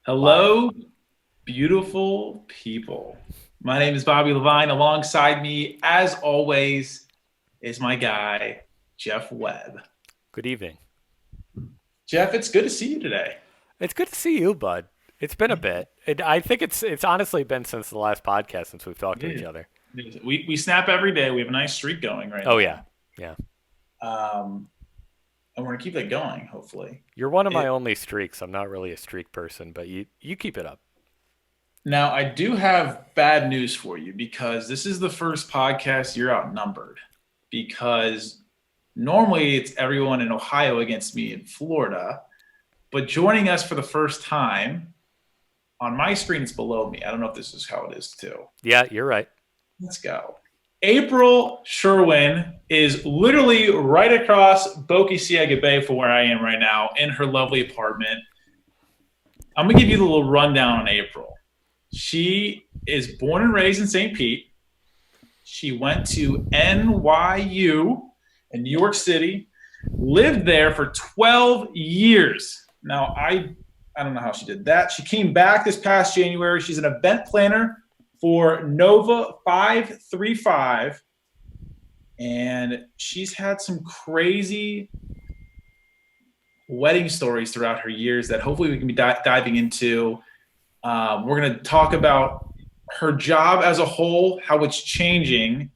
Live. Hello, beautiful people. My name is Bobby Levine. Alongside me, as always, is my guy, Jeff Webb. Good evening. Jeff, it's good to see you today. It's good to see you, bud. It's been a bit. I think it's honestly been since the last podcast since we've talked to each Yeah. other. We snap every day. We have a nice streak going right Oh yeah, now. yeah. Um, and we're gonna keep that going, hopefully. You're one of my It, only streaks. I'm not really a streak person, but you keep it up. Now, I do have bad news for you because this is the first podcast you're outnumbered. Because normally it's everyone in Ohio against me in Florida. But joining us for the first time on my screen, it's below me. I don't know if this is how it is too. Yeah, you're right. Let's go. April Sherwin is literally right across Boca Ciega Bay from where I am right now in her lovely apartment. I'm going to give you the little rundown on April. She is born and raised in St. Pete. She went to NYU in New York City, lived there for 12 years. Now, I don't know how she did that. She came back this past January. She's an event planner for Nova 535. And she's had some crazy wedding stories throughout her years that hopefully we can be diving into. We're going to talk about her job as a whole, how it's changing.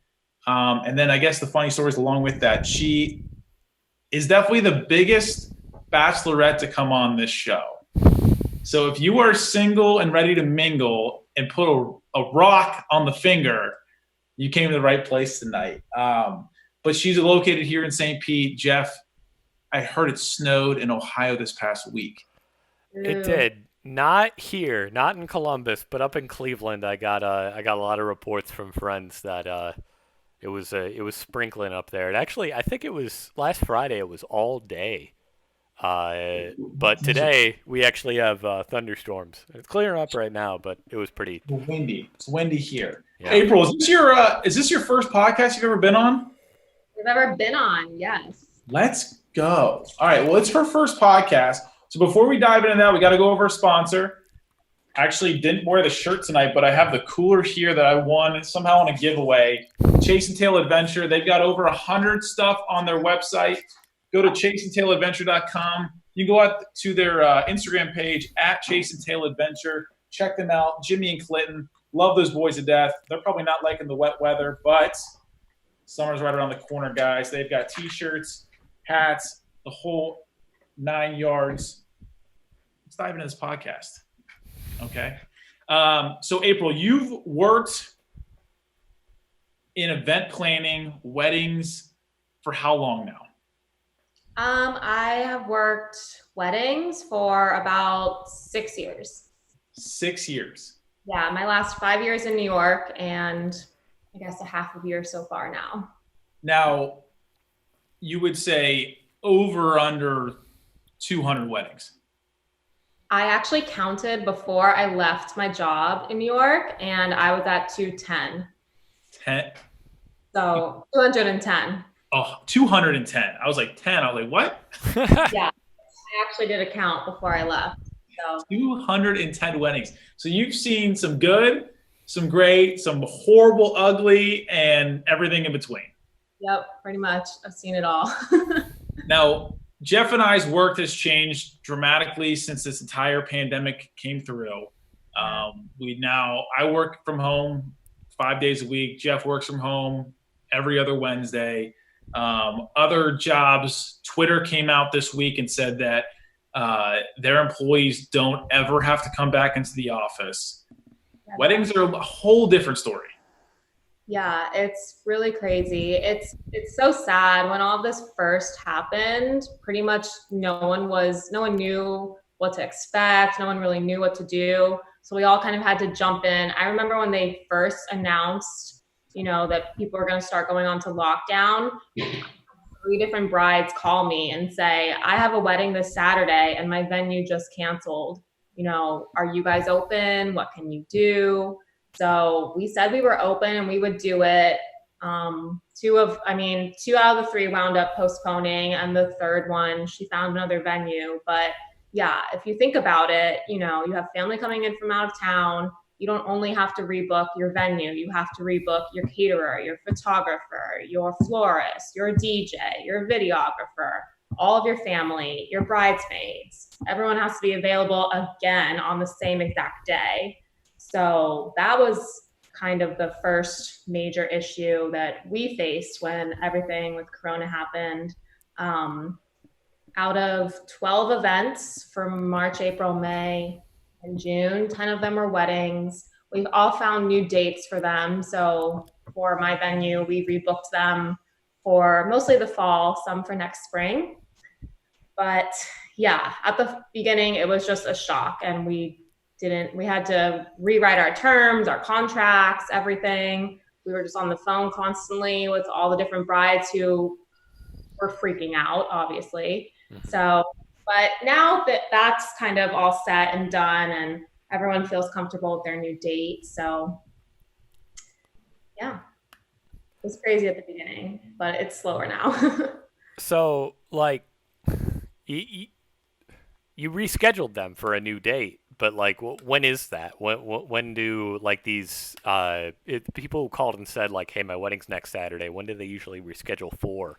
And then I guess the funny stories along with that. She is definitely the biggest bachelorette to come on this show. So if you are single and ready to mingle and put a rock on the finger, you came to the right place tonight. But she's located here in St. Pete. Jeff, I heard it snowed in Ohio this past week. It Ooh. did. Not here, not in Columbus, but up in Cleveland. I got a lot of reports from friends that it was sprinkling up there. And actually, I think it was last Friday. It was all day. But today we actually have thunderstorms. It's clearing up right now, but it was pretty. Windy. It's windy here. Yeah. April, is this your first podcast you've ever been on? I've ever been on, yes. Let's go. All right. Well, it's her first podcast. So before we dive into that, we got to go over a sponsor. I actually didn't wear the shirt tonight, but I have the cooler here that I won somehow on a giveaway. Chase and Tail Adventure. They've got over 100 stuff on their website. Go to chaseandtailadventure.com. You go out to their Instagram page at Chase and Tail Adventure. Check them out. Jimmy and Clinton. Love those boys to death. They're probably not liking the wet weather, but summer's right around the corner, guys. They've got T-shirts, hats, the whole 9 yards. Let's dive into this podcast. Okay. So, April, you've worked in event planning, weddings for how long now? I have worked weddings for about 6 years. 6 years. Yeah, my last 5 years in New York and I guess a half of a year so far now. Now, you would say over or under 200 weddings. I actually counted before I left my job in New York and I was at 210. 10. So 210. Oh, 210. I was like 10. I was like, what? Yeah, I actually did a count before I left. So 210 weddings. So you've seen some good, some great, some horrible, ugly, and everything in between. yep, pretty much. I've seen it all. Now, Jeff and I's work has changed dramatically since this entire pandemic came through. I work from home 5 days a week. Jeff works from home every other Wednesday. Other jobs, Twitter came out this week and said that their employees don't ever have to come back into the office. Weddings are a whole different story. Yeah, it's really crazy. It's so sad. When all this first happened, pretty much no one knew what to expect. No one really knew what to do. So we all kind of had to jump in. I remember when they first announced, that people were going to start going on to lockdown, 3 different brides call me and say, I have a wedding this Saturday and my venue just canceled. Are you guys open? What can you do? So we said we were open and we would do it. 2 out of the 3 wound up postponing, and the third one, she found another venue. But yeah, if you think about it, you have family coming in from out of town. You don't only have to rebook your venue, you have to rebook your caterer, your photographer, your florist, your DJ, your videographer, all of your family, your bridesmaids. Everyone has to be available again on the same exact day. So that was kind of the first major issue that we faced when everything with Corona happened. Um, Out of 12 events from March, April, May, and June, 10 of them were weddings. We've all found new dates for them. So for my venue, we rebooked them for mostly the fall, some for next spring. But yeah, at the beginning, it was just a shock. And we had to rewrite our terms, our contracts, everything. We were just on the phone constantly with all the different brides who were freaking out, obviously. Mhm. So, but now that that's kind of all set and done, and everyone feels comfortable with their new date. So, yeah, it was crazy at the beginning, but it's slower now. So, like, you, you rescheduled them for a new date, but like, when is that? When do like these people who called and said like, "Hey, my wedding's next Saturday." When do they usually reschedule for?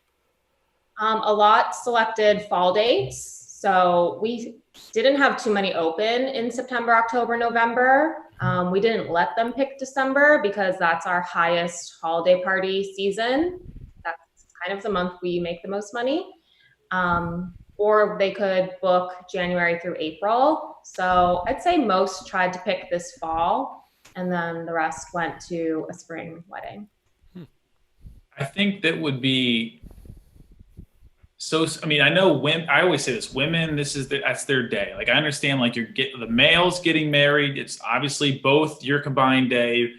A lot selected fall dates. So we didn't have too many open in September, October, November. We didn't let them pick December because that's our highest holiday party season. That's kind of the month we make the most money. Or they could book January through April. So I'd say most tried to pick this fall, and then the rest went to a spring wedding. Hmm. I think that would be so. I mean, I know women. I always say this: women, that's their day. Like I understand, like the males getting married. It's obviously both your combined day,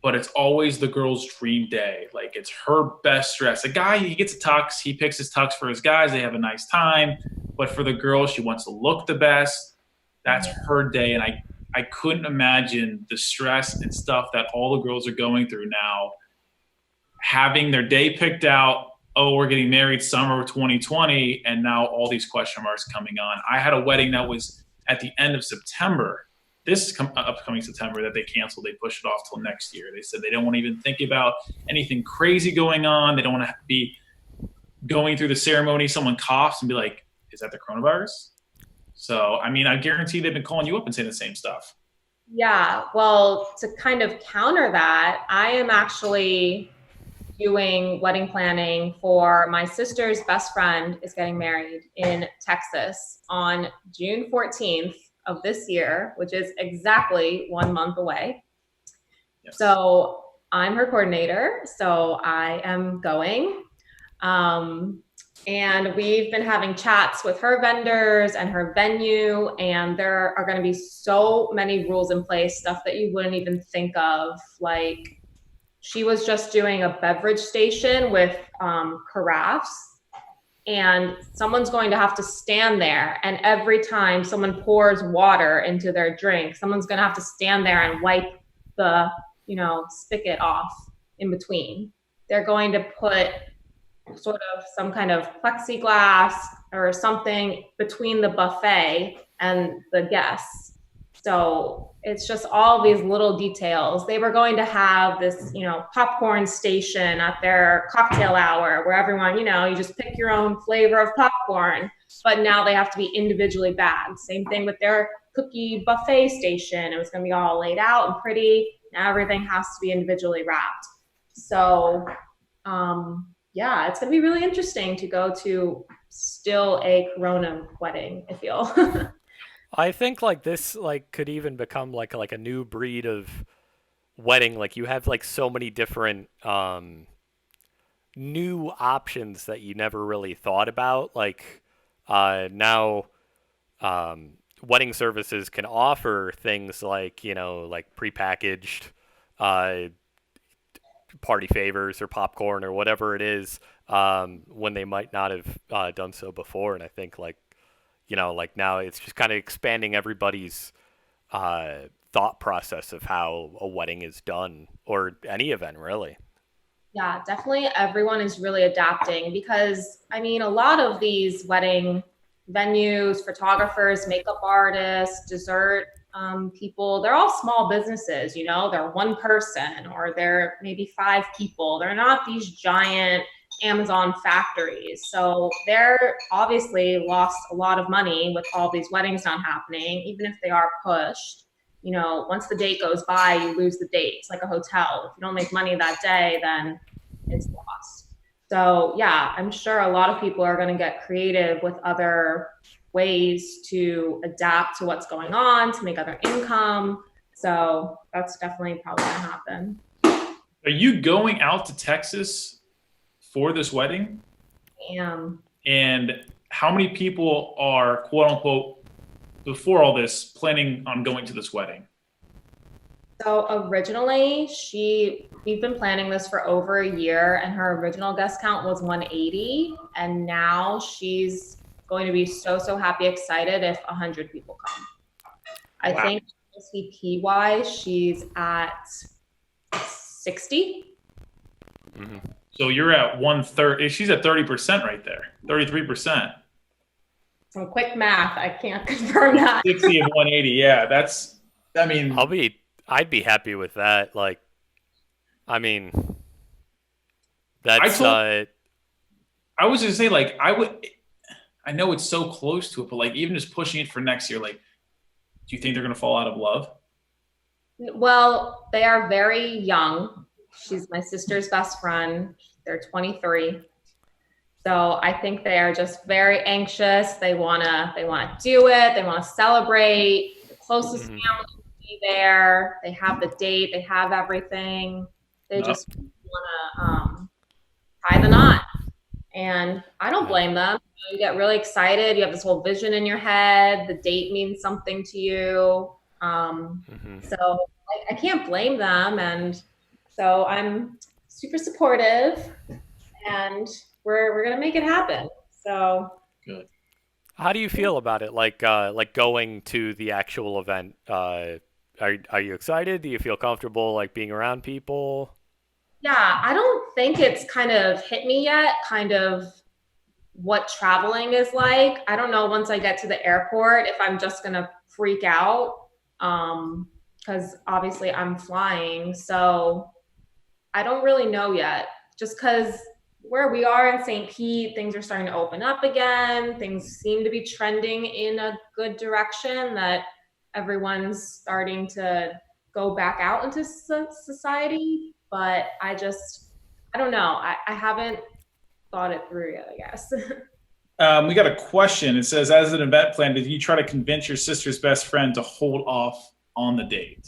but it's always the girl's dream day. Like it's her best dress. A guy, he gets a tux, he picks his tux for his guys, they have a nice time. But for the girl, she wants to look the best. That's her day. And I couldn't imagine the stress and stuff that all the girls are going through now, having their day picked out. Oh, we're getting married summer of 2020, and now all these question marks coming on. I had a wedding that was at the end of September, this upcoming September, that they canceled. They pushed it off till next year. They said they don't want to even think about anything crazy going on. They don't want to be going through the ceremony. Someone coughs and be like, "Is that the coronavirus?" So, I mean, I guarantee they've been calling you up and saying the same stuff. Yeah, well, to kind of counter that, I am actually doing wedding planning for my sister's best friend is getting married in Texas on June 14th of this year, which is exactly 1 month away. Yes. So I'm her coordinator, so I am going. Um, and we've been having chats with her vendors and her venue, and there are going to be so many rules in place, stuff that you wouldn't even think of. Like, she was just doing a beverage station with carafes, and someone's going to have to stand there. And every time someone pours water into their drink, someone's going to have to stand there and wipe the, spigot off in between. They're going to put sort of some kind of plexiglass or something between the buffet and the guests. So it's just all these little details. They were going to have this, popcorn station at their cocktail hour where everyone, you just pick your own flavor of popcorn, but now they have to be individually bagged. Same thing with their cookie buffet station. It was going to be all laid out and pretty. Now everything has to be individually wrapped. So, yeah, it's going to be really interesting to go to still a Corona wedding, I feel. I think like this like could even become like a new breed of wedding. Like you have like so many different new options that you never really thought about. Like now wedding services can offer things like like prepackaged uh, party favors or popcorn or whatever it is when they might not have done so before. And I think like now it's just kind of expanding everybody's uh, thought process of how a wedding is done or any event really. Yeah, definitely everyone is really adapting because, I mean, a lot of these wedding venues, photographers, makeup artists, dessert people. They're all small businesses, you know, they're one person or they're maybe 5 people. They're not these giant Amazon factories. So they're obviously lost a lot of money with all these weddings not happening, even if they are pushed. You know, once the date goes by, you lose the date. It's like a hotel. If you don't make money that day, then it's lost. So yeah, I'm sure a lot of people are going to get creative with other ways to adapt to what's going on, to make other income. So that's definitely probably going to happen. Are you going out to Texas for this wedding? And how many people are, quote unquote, before all this, planning on going to this wedding? So originally, we've been planning this for over a year, and her original guest count was 180, and now she's going to be so happy, excited if 100 people come. I think SVP wise, she's at 60. Mm-hmm. So you're at 1/3. She's at 30% right there, 33%. Some quick math. I can't confirm that. 60 of 180. Yeah, that's. I mean, I'd be happy with that. Like, I mean, that's. I was gonna say, like, I would. I know it's so close to it, but like, even just pushing it for next year, like, do you think they're gonna fall out of love? Well, they are very young. She's my sister's best friend. They're 23. So I think they are just very anxious. They wanna do it. They want to celebrate. The closest family will be there. They have the date. They have everything. They just want to tie the knot. And I don't blame them. You get really excited. You have this whole vision in your head. The date means something to you. So I can't blame them. And so I'm super supportive, and we're gonna make it happen. So good. How do you feel about it? Like going to the actual event. Are you excited? Do you feel comfortable like being around people? Yeah, I don't think it's kind of hit me yet. Kind of what traveling is like. I don't know once I get to the airport if I'm just gonna freak out. Because obviously I'm flying, so I don't really know yet. Just because where we are in St. Pete, things are starting to open up again. Things seem to be trending in a good direction, that everyone's starting to go back out into society. But I don't know. I haven't thought it through yet, I guess. We got a question. It says, as an event plan, did you try to convince your sister's best friend to hold off on the date?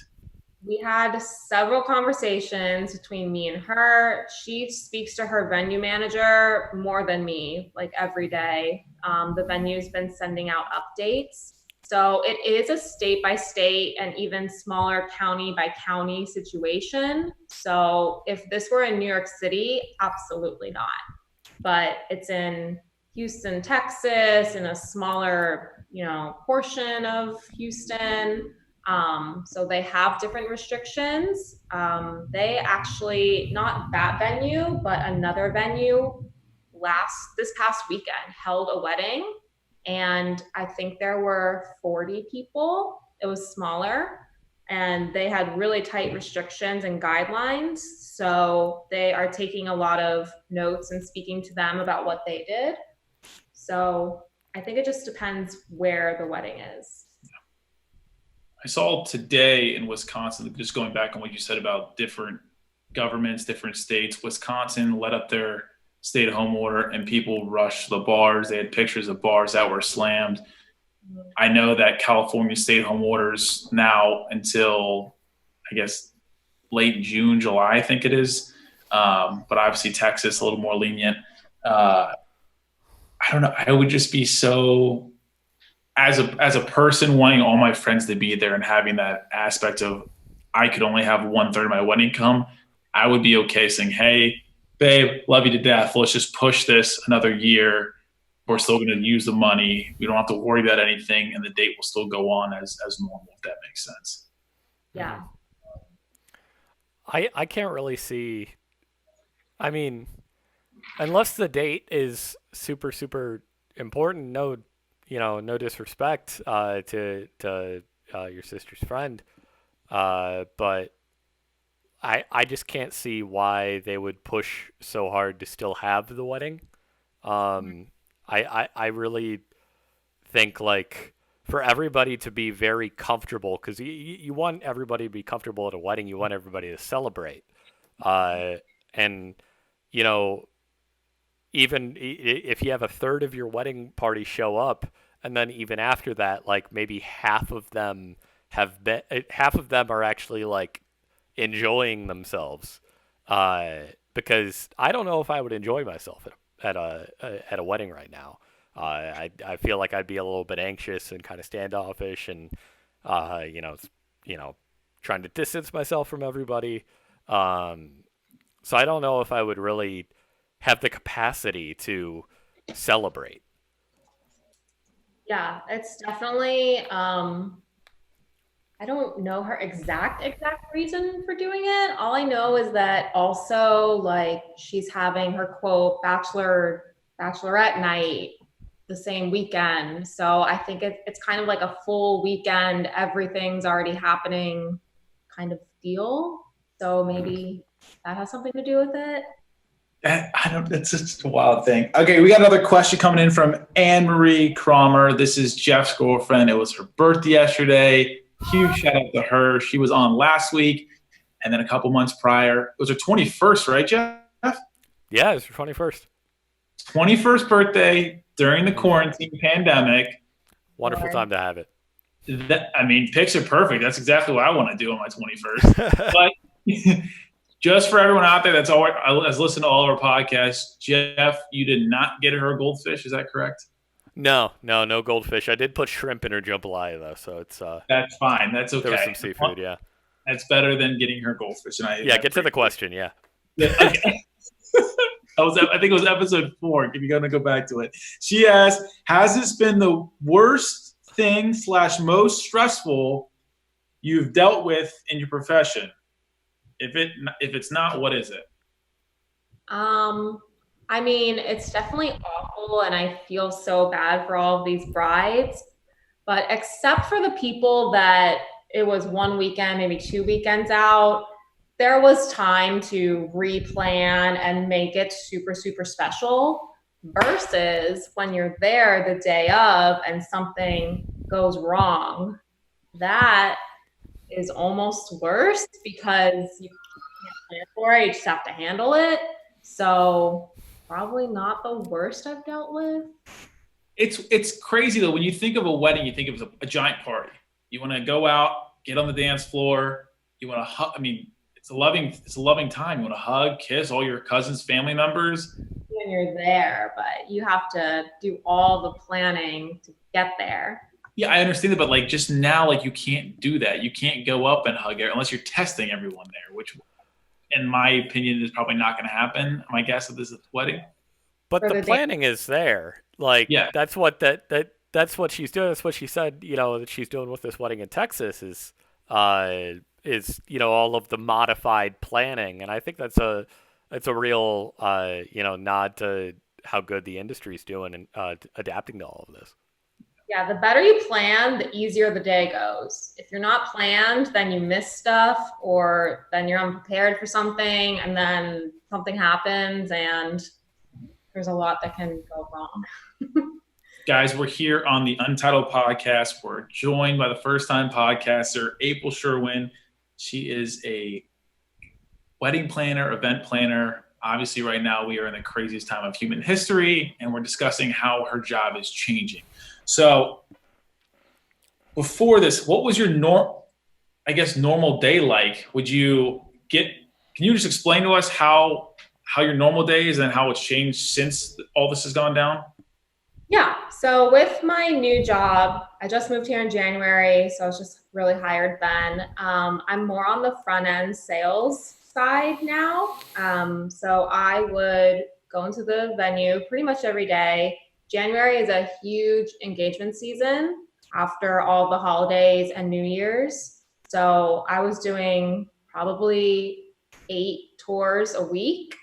We had several conversations between me and her. She speaks to her venue manager more than me, like every day. The venue's been sending out updates. So it is a state by state and even smaller county by county situation. So if this were in New York City, absolutely not. But it's in Houston, Texas, in a smaller, portion of Houston. So they have different restrictions. They actually, not that venue, but another venue this past weekend held a wedding, and I think there were 40 people. It was smaller, and they had really tight restrictions and guidelines. So they are taking a lot of notes and speaking to them about what they did. So I think it just depends where the wedding is. I saw today in Wisconsin, just going back on what you said about different governments, different states, Wisconsin let up their stay-at-home order and people rushed the bars. They had pictures of bars that were slammed. I know that California stay-at-home orders now until, I guess, late June, July, I think it is. But obviously Texas a little more lenient. I don't know. I would just be so, as a person wanting all my friends to be there and having that aspect of I could only have 1/3 of my wedding come, I would be okay saying, hey, babe, love you to death. Let's just push this another year. We're still going to use the money. We don't have to worry about anything, and the date will still go on as normal, if that makes sense. Yeah. I can't really see. I mean, unless the date is super, super important, no no disrespect to your sister's friend, but I just can't see why they would push so hard to still have the wedding. Um, I really think like for everybody to be very comfortable because you want everybody to be comfortable at a wedding. You want everybody to celebrate. And you know, even if you have a third of your wedding party show up, and then even after that, like maybe half of them are actually like enjoying themselves. Because I don't know if I would enjoy myself at a wedding right now. I feel like I'd be a little bit anxious and kind of standoffish, and uh, you know, you know, trying to distance myself from everybody. Um, so I don't know if I would really have the capacity to celebrate. Yeah, it's definitely I don't know her exact reason for doing it. All I know is that also like she's having her quote bachelorette night the same weekend. So I think it's kind of like a full weekend, everything's already happening kind of deal. So maybe that has something to do with it. I don't. That's just a wild thing. Okay, we got another question coming in from Anne Marie Cromer. This is Jeff's girlfriend. It was her birthday yesterday. Huge shout out to her. She was on last week, and then a couple months prior. It was her 21st, right, Jeff? Yeah, it's your 21st. 21st birthday during the quarantine pandemic. Wonderful time to have it. I mean, pics are perfect. That's exactly what I want to do on my 21st. But just for everyone out there that's listened to all of our podcasts, Jeff, you did not get her a goldfish. Is that correct? No goldfish. I did put shrimp in her jambalaya though, so it's That's fine. That's okay. there was some seafood. Yeah, That's better than getting her goldfish. And yeah. Get to the question. Yeah. Okay. I think it was episode 4. If you're going to go back to it, she asked, "Has this been the worst thing / most stressful you've dealt with in your profession? If it's not, what is it?" Um, I mean, it's definitely awful, and I feel so bad for all of these brides. But except for the people that it was one weekend, maybe 2 weekends out, there was time to replan and make it super, super special. Versus when you're there the day of and something goes wrong. That is almost worse because you can't plan for it, you just have to handle it. So probably not the worst I've dealt with. It's crazy though. When you think of a wedding, you think of a giant party. You want to go out, get on the dance floor. You want to hug. I mean, it's a loving time. You want to hug, kiss all your cousins, family members. When you're there, but you have to do all the planning to get there. Yeah, I understand it, but like just now, like you can't do that. You can't go up and hug her unless you're testing everyone there, which, in my opinion, is probably not going to happen. My guess at this wedding. But For the the day. planning is there. Like Yeah, that's what she's doing. That's what she said. That she's doing with this wedding in Texas is all of the modified planning, and I think that's a real nod to how good the industry's doing and adapting to all of this. Yeah, the better you plan, the easier the day goes. If you're not planned, then you miss stuff or then you're unprepared for something and then something happens and there's a lot that can go wrong. guys, we're here on the Untitled podcast. We're joined by the first-time podcaster, April Sherwin. She is a wedding planner, event planner. Obviously, right now we are in the craziest time of human history, and we're discussing how her job is changing. So, before this, what was your normal day like? Can you just explain to us how your normal day is and how it's changed since all this has gone down? Yeah, so with my new job, I just moved here in January, so I was just really hired then. I'm more on the front end sales side now. So I would go into the venue pretty much every day. January is a huge engagement season after all the holidays and New Year's. So I was doing probably 8 tours a week.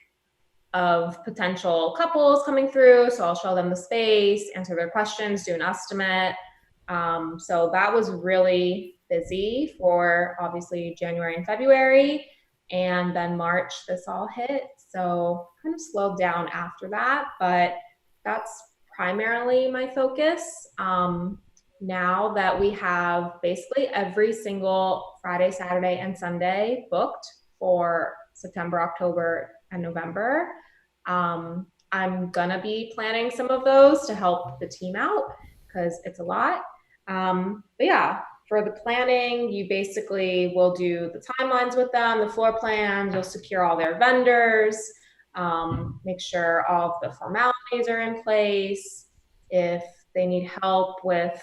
of potential couples coming through. So I'll show them the space, answer their questions, do an estimate. So that was really busy for obviously January and February. And then March, this all hit. So kind of slowed down after that, but that's primarily my focus. Now that we have basically every single Friday, Saturday, and Sunday booked for September, October, and November, I'm gonna be planning some of those to help the team out because it's a lot. But yeah, for the planning, you basically will do the timelines with them, the floor plans, you'll secure all their vendors, make sure all of the formalities are in place. If they need help with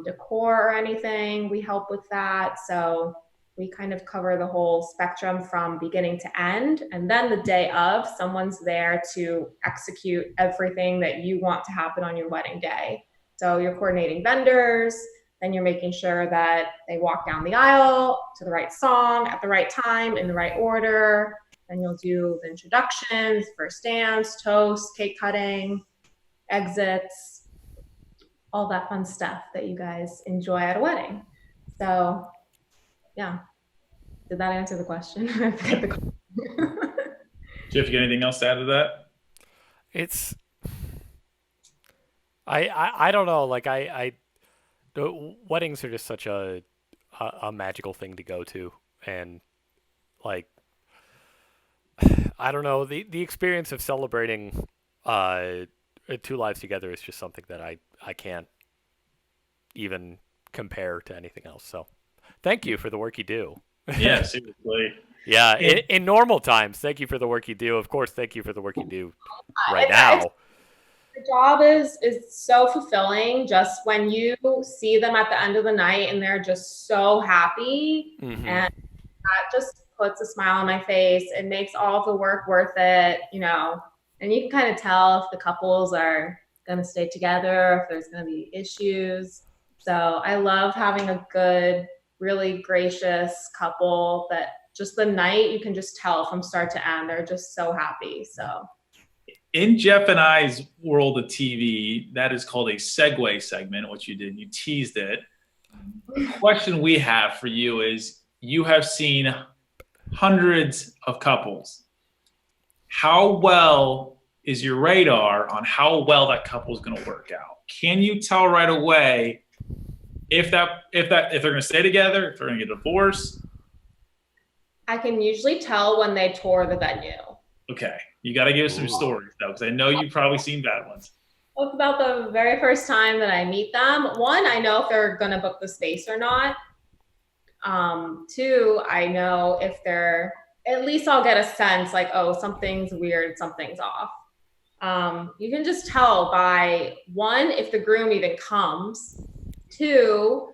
decor or anything, we help with that. So we kind of cover the whole spectrum from beginning to end. And then the day of, someone's there to execute everything that you want to happen on your wedding day. So you're coordinating vendors, then you're making sure that they walk down the aisle to the right song at the right time in the right order. Then you'll do the introductions, first dance, toast, cake cutting, exits, all that fun stuff that you guys enjoy at a wedding. So yeah. Did that answer the question? Jeff, you got anything else to add to that? It's I don't know. Like the weddings are just such a magical thing to go to, and like I don't know, the experience of celebrating two lives together is just something that I can't even compare to anything else. So thank you for the work you do. Yeah, seriously. Yeah, Yeah. in normal times, thank you for the work you do. Of course, thank you for the work you do right It's now. the job is so fulfilling just when you see them at the end of the night and they're just so happy, Hmm. and that just puts a smile on my face. It makes all the work worth it, you know. And you can kind of tell if the couples are going to stay together, if there's going to be issues. So I love having a good, really gracious couple that just the night you can just tell from start to end they're just so happy. So In Jeff and I's world of TV, that is called a segue segment. What you did, you teased it. The question we have for you is you have seen hundreds of couples. How well is your radar on how well that couple is going to work out? Can you tell right away if they're going to stay together, if they're going to get divorced? I can usually tell when they tour the venue. Okay, you got to give us some Ooh. stories though, because I know you've probably seen bad ones. Well, it's about the very first time that I meet them. One, I know if they're going to book the space or not. Two, I know if they're, at least I'll get a sense like, oh, something's weird, something's off. You can just tell by one, if the groom even comes. Two,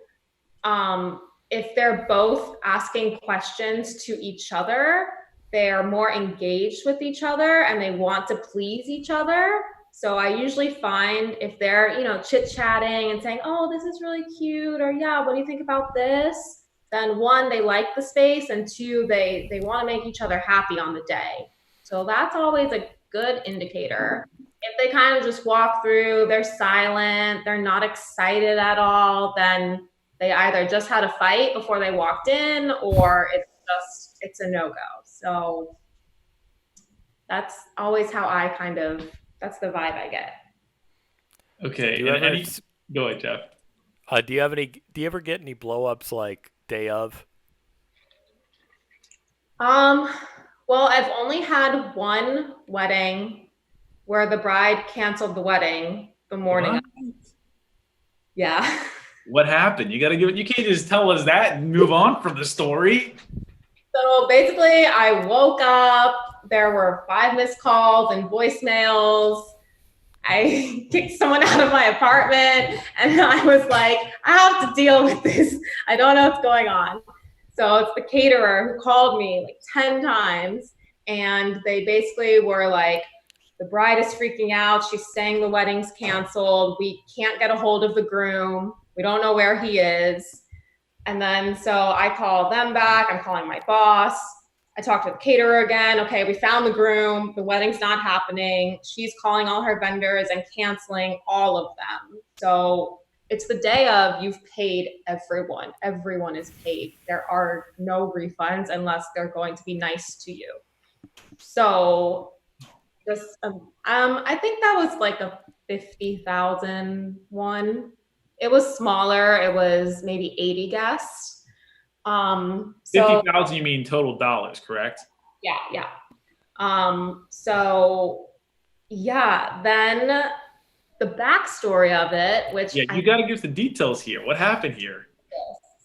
if they're both asking questions to each other, they're more engaged with each other and they want to please each other. So I usually find if they're, you know, chit-chatting and saying, oh, this is really cute, or yeah, what do you think about this? Then one, they like the space, and two, they want to make each other happy on the day. So that's always a good indicator. If they kind of just walk through, they're silent, they're not excited at all, then they either just had a fight before they walked in, or it's a no-go. So that's always how that's the vibe I get. Okay, Do you ever go ahead, Jeff. do you ever get any blow ups like day of? Well, I've only had one wedding where the bride canceled the wedding the morning. What? Yeah. What happened? You got to give it. You can't just tell us that and move on from the story. So basically, I woke up. There were 5 missed calls and voicemails. I kicked someone out of my apartment, and I was like, I have to deal with this. I don't know what's going on. So it's the caterer who called me like 10 times, and they basically were like, the bride is freaking out. She's saying the wedding's canceled. We can't get a hold of the groom. We don't know where he is. And then so I call them back. I'm calling my boss. I talked to the caterer again. Okay, we found the groom. The wedding's not happening. She's calling all her vendors and canceling all of them. So it's the day of, you've paid everyone. Everyone is paid. There are no refunds unless they're going to be nice to you. So just, I think that was like a 50,000 one. It was smaller. It was maybe 80 guests. So 50,000, you mean total dollars, correct? yeah, yeah. So yeah, then the backstory of it, which Yeah, you got to give the details here. What happened here?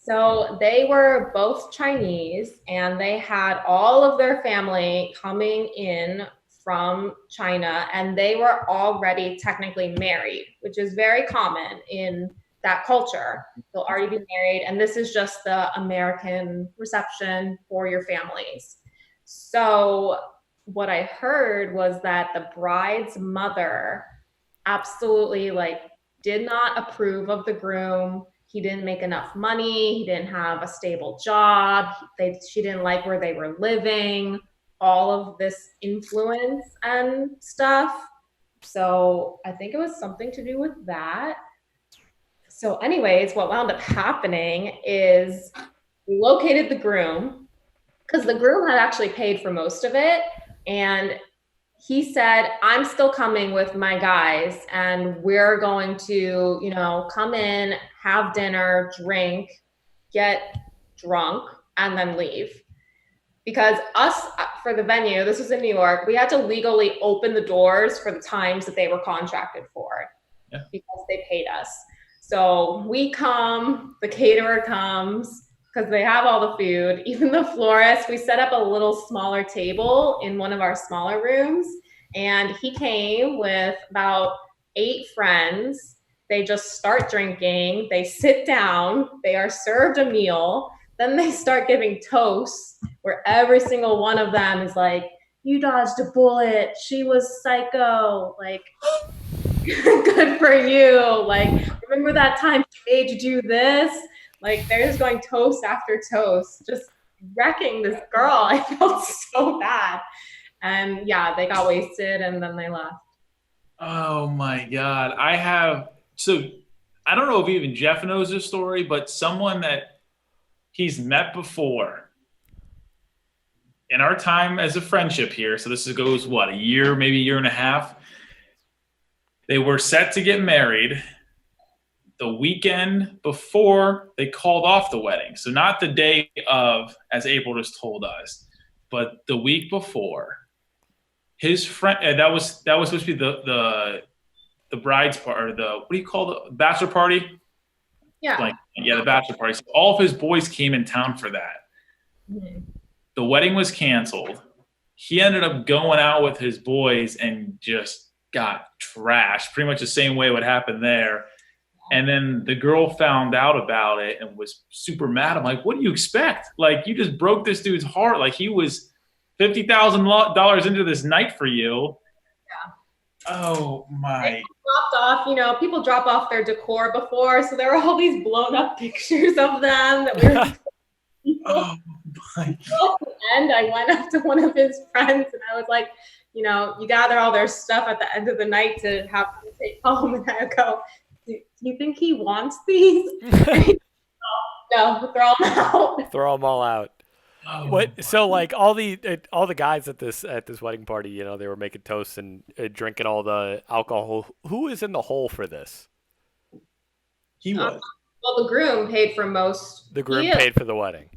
so they were both Chinese and they had all of their family coming in from China, and they were already technically married, which is very common in that culture. They'll already be married, and this is just the American reception for your families. So what I heard was that the bride's mother absolutely like did not approve of the groom. He didn't make enough money. He didn't have a stable job. She didn't like where they were living, all of this influence and stuff. So I think it was something to do with that. So anyways, what wound up happening is we located the groom, because the groom had actually paid for most of it. And he said, I'm still coming with my guys, and we're going to, come in, have dinner, drink, get drunk, and then leave. Because us, for the venue, this was in New York, we had to legally open the doors for the times that they were contracted for, because they paid us. So we come, the caterer comes, because they have all the food. Even the florist, we set up a little smaller table in one of our smaller rooms, and he came with about 8 friends. They just start drinking, they sit down, they are served a meal, then they start giving toasts where every single one of them is like, you dodged a bullet, she was psycho, like, good for you, like, remember that time she made you do this? Like, they're just going toast after toast, just wrecking this girl. I felt so bad. And yeah, they got wasted and then they left. Oh my God. So I don't know if even Jeff knows this story, but someone that he's met before in our time as a friendship here. So this goes what, a year, maybe a year and a half. They were set to get married the weekend before they called off the wedding. So not the day of, as April just told us, but the week before. His friend, that was supposed to be the bride's part, or the, what do you call the bachelor party? Yeah. The bachelor party. So all of his boys came in town for that. Mm-hmm. The wedding was canceled. He ended up going out with his boys and just got trashed. Pretty much the same way what happened there. And then the girl found out about it and was super mad. I'm like, what do you expect? Like, you just broke this dude's heart. Like, he was $50,000 into this night for you. Yeah. Oh my. They dropped off, people drop off their decor before. So there were all these blown up pictures of them that we were. Oh my. At the end, I went up to one of his friends and I was like, you gather all their stuff at the end of the night to have them take home. And I go, do you think he wants these? No, throw them out. Throw them all out. Oh, What? So like all the guys at this wedding party, they were making toasts and drinking all the alcohol. Who is in the hole for this? he was. Well, the groom paid for most. The groom paid for the wedding.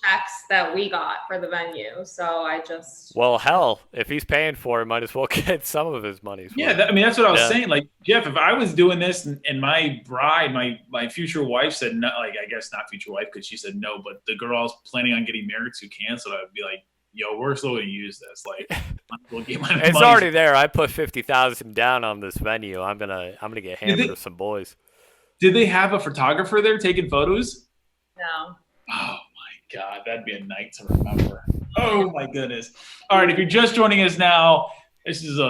Checks that we got for the venue, so I just. Well, hell, if he's paying for it, might as well get some of his money. Yeah, that's what I was saying. Like, Jeff, if I was doing this and my bride, my future wife said no, like, I guess not future wife because she said no, but the girl I was planning on getting married to canceled, I'd be like, yo, we're still gonna use this. Like, we'll get my it's money. already there. I put 50,000 down on this venue. I'm gonna get hammered with some boys. Did they have a photographer there taking photos? No. Oh my God, that'd be a night to remember. Oh my goodness. All right, if you're just joining us now, this is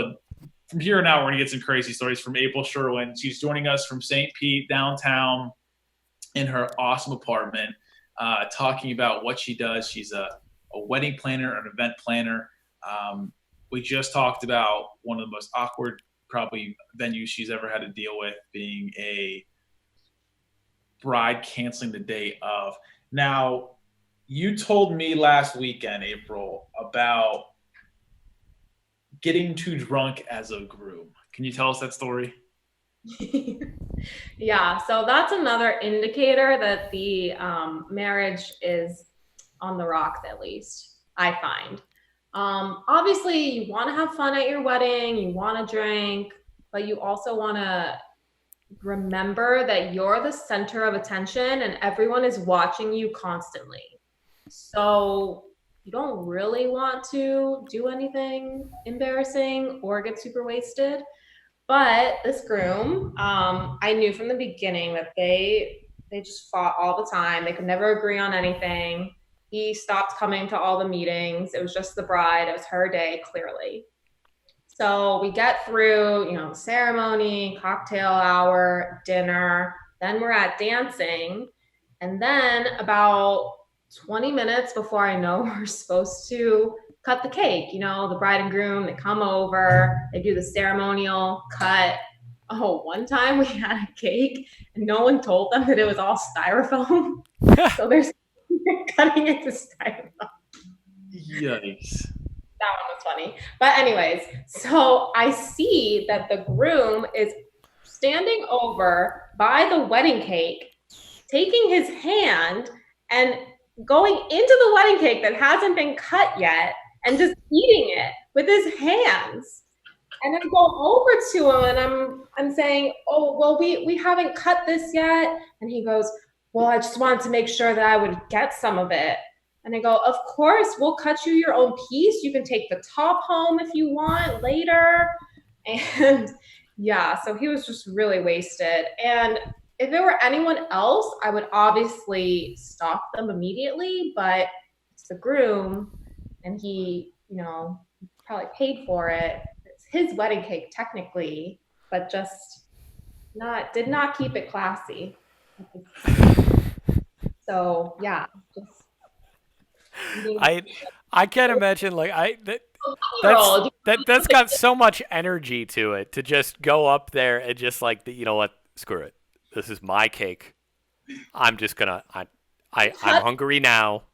from here on out, we're gonna get some crazy stories from April Sherwin. She's joining us from St. Pete downtown in her awesome apartment, talking about what she does. She's a a wedding planner, an event planner. We just talked about one of the most awkward, probably, venues she's ever had to deal with, being a bride canceling the day of. Now, you told me last weekend, April, about getting too drunk as a groom. Can you tell us that story? Yeah, so that's another indicator that the marriage is on the rocks, at least, I find. Obviously, you want to have fun at your wedding, you want to drink, but you also want to remember that you're the center of attention and everyone is watching you constantly. So you don't really want to do anything embarrassing or get super wasted. But this groom, I knew from the beginning that they just fought all the time. They could never agree on anything. He stopped coming to all the meetings. It was just the bride. It was her day, clearly. So we get through, the ceremony, cocktail hour, dinner. Then we're at dancing. And then about 20 minutes before I know we're supposed to cut the cake, the bride and groom, they come over, they do the ceremonial cut. Oh, one time we had a cake and no one told them that it was all styrofoam. So they're cutting it to styrofoam. Yikes. That one was funny. But anyways, so I see that the groom is standing over by the wedding cake, taking his hand and going into the wedding cake that hasn't been cut yet and just eating it with his hands. And I go over to him and I'm saying, oh, well, we haven't cut this yet. And he goes, well, I just wanted to make sure that I would get some of it. And I go, of course, we'll cut you your own piece. You can take the top home if you want later. And yeah, so he was just really wasted. And if it were anyone else, I would obviously stop them immediately, but it's the groom and he, probably paid for it. It's his wedding cake technically, but just did not keep it classy. So yeah, just I can't imagine that's got so much energy to it to just go up there and just like you know what, screw it, this is my cake, I'm just gonna I'm hungry now.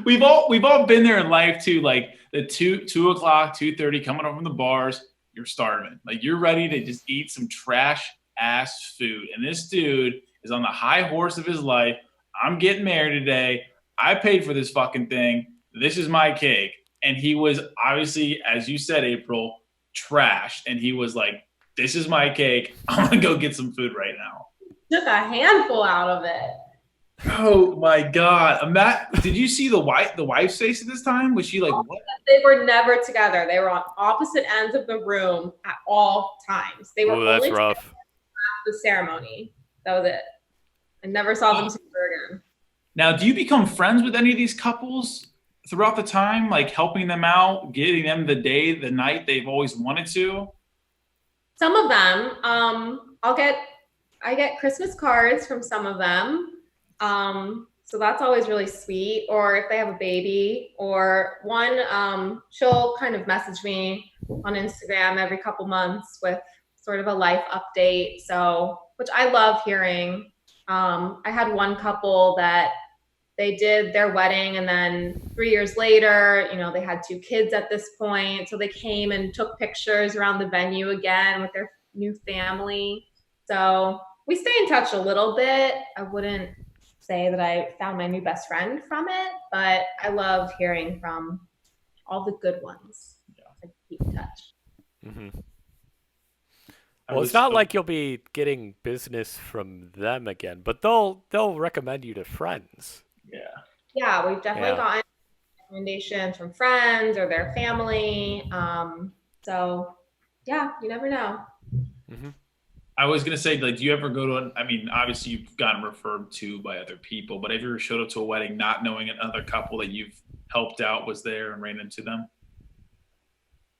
we've all been there in life too, like the 2 o'clock 2:30 coming home from the bars, you're starving, like you're ready to just eat some trash ass food, and this dude is on the high horse of his life. I'm getting married today. I paid for this fucking thing. This is my cake. And he was obviously, as you said, April, trashed. And he was like, this is my cake. I'm going to go get some food right now. Took a handful out of it. Oh my God. Did you see the wife's face at this time? Was she like, what? They were never together. They were on opposite ends of the room at all times. They were That's only rough. at the ceremony. That was it. I never saw them together again. Now, do you become friends with any of these couples throughout the time, like helping them out, getting them the night they've always wanted to? Some of them, I get Christmas cards from some of them. So that's always really sweet. Or if they have a baby, or one, she'll kind of message me on Instagram every couple months with sort of a life update. So, which I love hearing. I had one couple that they did their wedding and then 3 years later, they had 2 kids at this point. So they came and took pictures around the venue again with their new family. So we stay in touch a little bit. I wouldn't say that I found my new best friend from it, but I love hearing from all the good ones. Yeah. I keep in touch. Mm-hmm. Well, it's not like you'll be getting business from them again, but they'll recommend you to friends. Yeah, we've definitely gotten recommendations from friends or their family. So yeah, you never know. Mm-hmm. I was gonna say, like, do you ever go to obviously you've gotten referred to by other people, but have you ever showed up to a wedding not knowing another couple that you've helped out was there and ran into them?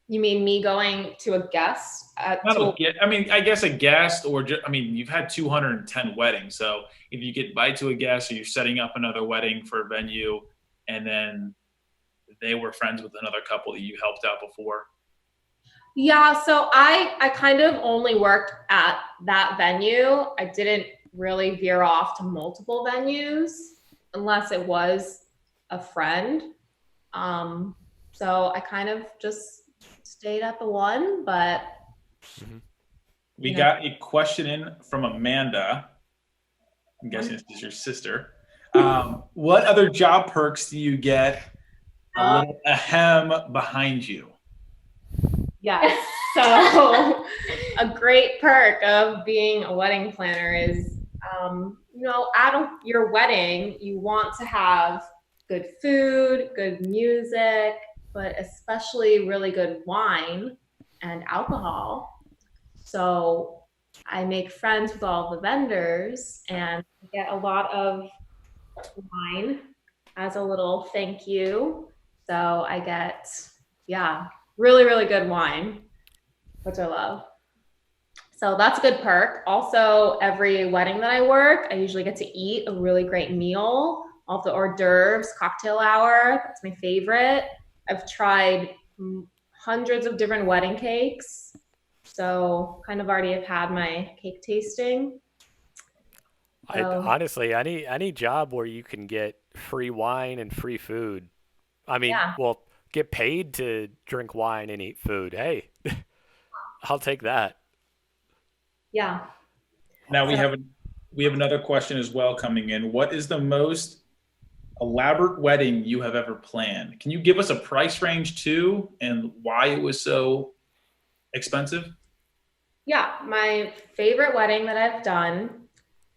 You mean me going to a guest Not to a a, guest. I mean, I guess a guest or just, I mean, you've had 210 weddings. So if you get invited to a guest or you're setting up another wedding for a venue and then they were friends with another couple that you helped out before. yeah, so I kind of only worked at that venue. I didn't really veer off to multiple venues unless it was a friend. Um, so I kind of just stayed at the one, but Hmm. We you know, got a question in from Amanda. I'm guessing one, this is your sister. What other job perks do you get a uh, little ahem behind you? yes. So a great perk of being a wedding planner is, at your wedding, you want to have good food, good music, but especially really good wine and alcohol. So I make friends with all the vendors and get a lot of wine as a little thank you. So I get, yeah, really, really good wine, which I love. So that's a good perk. Also, every wedding that I work, I usually get to eat a really great meal. All the hors d'oeuvres, cocktail hour, that's my favorite. I've tried hundreds of different wedding cakes. So kind of already have had my cake tasting. I So honestly, any job where you can get free wine and free food. I mean, yeah, well, get paid to drink wine and eat food. Hey, I'll take that. yeah. Now So we have another question as well coming in. What is the most elaborate wedding you have ever planned? Can you give us a price range too and why it was so expensive? yeah, my favorite wedding that I've done,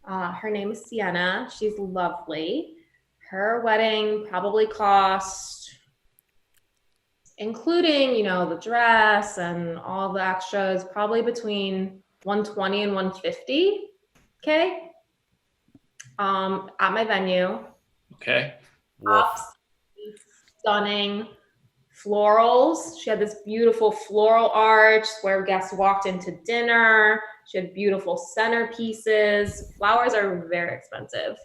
her name is Sienna. She's lovely. Her wedding probably cost, including, the dress and all the extras, probably between 120 and 150. Okay. At my venue. Okay. Woof. Absolutely stunning florals. She had this beautiful floral arch where guests walked into dinner. She had beautiful centerpieces. Flowers are very expensive.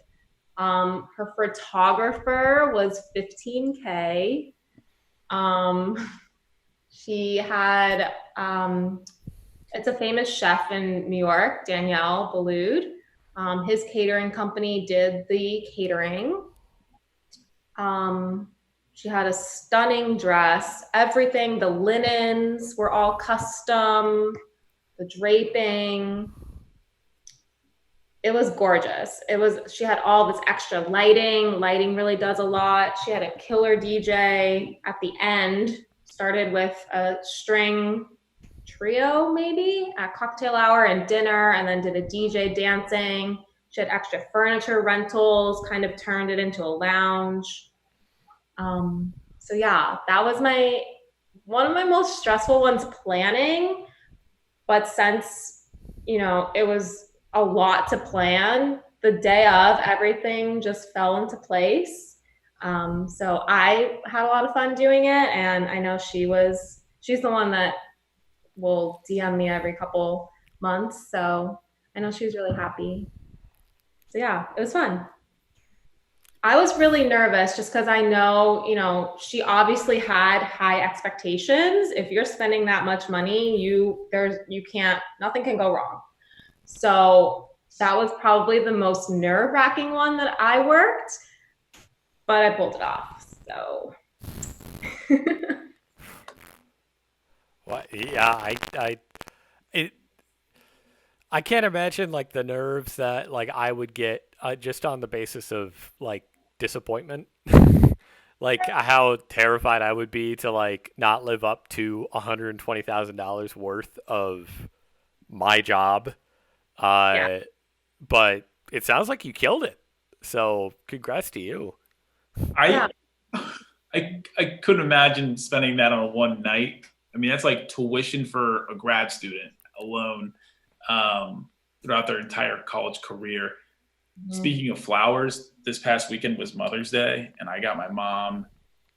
Her photographer was 15K. Um, she had, it's a famous chef in New York, Danielle Boulud. His catering company did the catering. Um, she had a stunning dress. Everything, the linens were all custom, the draping. It was gorgeous. She had all this extra lighting. Lighting really does a lot. She had a killer DJ at the end, started with a string trio maybe at cocktail hour and dinner, and then did a DJ dancing. She had extra furniture rentals, kind of turned it into a lounge. So yeah, that was my one of my most stressful ones planning. But since it was a lot to plan, the day of everything just fell into place. So I had a lot of fun doing it, and I know she's the one that will DM me every couple months. So I know she was really happy. So yeah, it was fun. I was really nervous just because I know, she obviously had high expectations. If you're spending that much money, you can't, nothing can go wrong. So that was probably the most nerve-wracking one that I worked, but I pulled it off. So What? Yeah, it, I can't imagine like the nerves that like I would get just on the basis of like disappointment. Like how terrified I would be to like not live up to $120,000 worth of my job. yeah, Uh, but it sounds like you killed it. So congrats to you. yeah, I I couldn't imagine spending that on one night. I mean, that's like tuition for a grad student alone throughout their entire college career. mhm. Speaking of flowers, this past weekend was Mother's Day, and I got my mom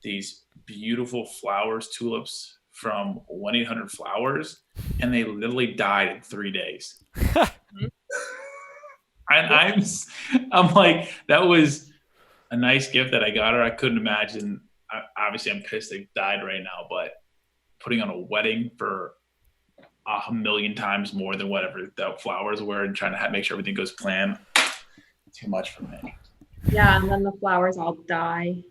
these beautiful flowers, tulips from 1-800-Flowers, and they literally died in 3 days. And I'm like, that was a nice gift that I got her. I couldn't imagine. Obviously, I'm pissed they died right now, but putting on a wedding for 1,000,000 times more than whatever the flowers were, and trying to make sure everything goes planned, too much for me. Yeah, and then the flowers all die.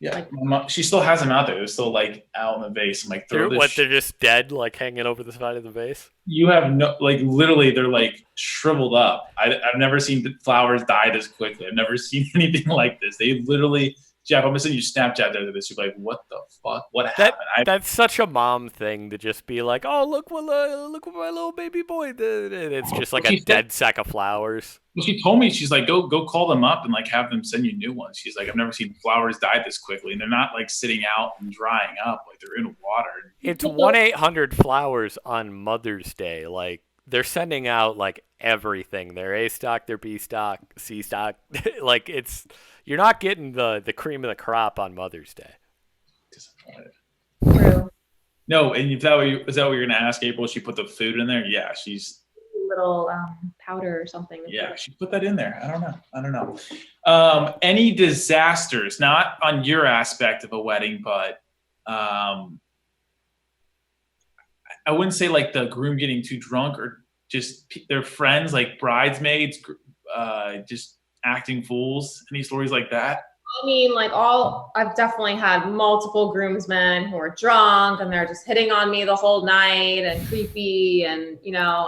Yeah, she still has them out there. They're still like out in the vase. I'm like, they're just dead, like hanging over the side of the vase. You have no, like, literally, they're like shriveled up. I've never seen flowers die this quickly. I've never seen anything like this. They literally, Jeff, I'm gonna send you Snapchat there. This, you're like, what the fuck? What happened? That's such a mom thing to just be like, oh, look what my little baby boy did. And it's just like a dead sack of flowers. Well, she told me, she's like, go call them up and like have them send you new ones. She's like, I've never seen flowers die this quickly, and they're not like sitting out and drying up, like they're in water. It's 1-800-Flowers on Mother's Day. Like, they're sending out like everything. Their A stock, their B stock, C stock. Like, you're not getting the cream of the crop on Mother's Day. Disappointed. True. No, and is that what you're gonna ask, April? She put the food in there? Yeah, she's little powder or something. Yeah, she put that in there. I don't know. Any disasters, not on your aspect of a wedding, but I wouldn't say like the groom getting too drunk, or just their friends, like bridesmaids, just acting fools. Any stories like that? I mean, I've definitely had multiple groomsmen who are drunk and they're just hitting on me the whole night and creepy. And,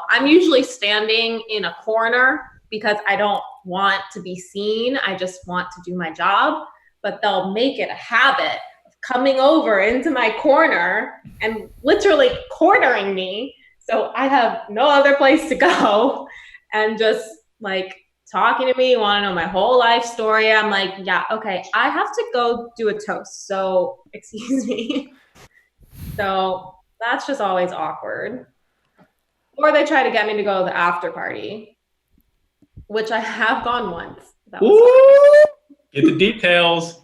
I'm usually standing in a corner because I don't want to be seen. I just want to do my job, but they'll make it a habit of coming over into my corner and literally cornering me. So I have no other place to go, and just like talking to me, want to know my whole life story. I'm like, yeah, okay, I have to go do a toast, so excuse me. So that's just always awkward. Or they try to get me to go to the after party, which I have gone once. That was Get the details.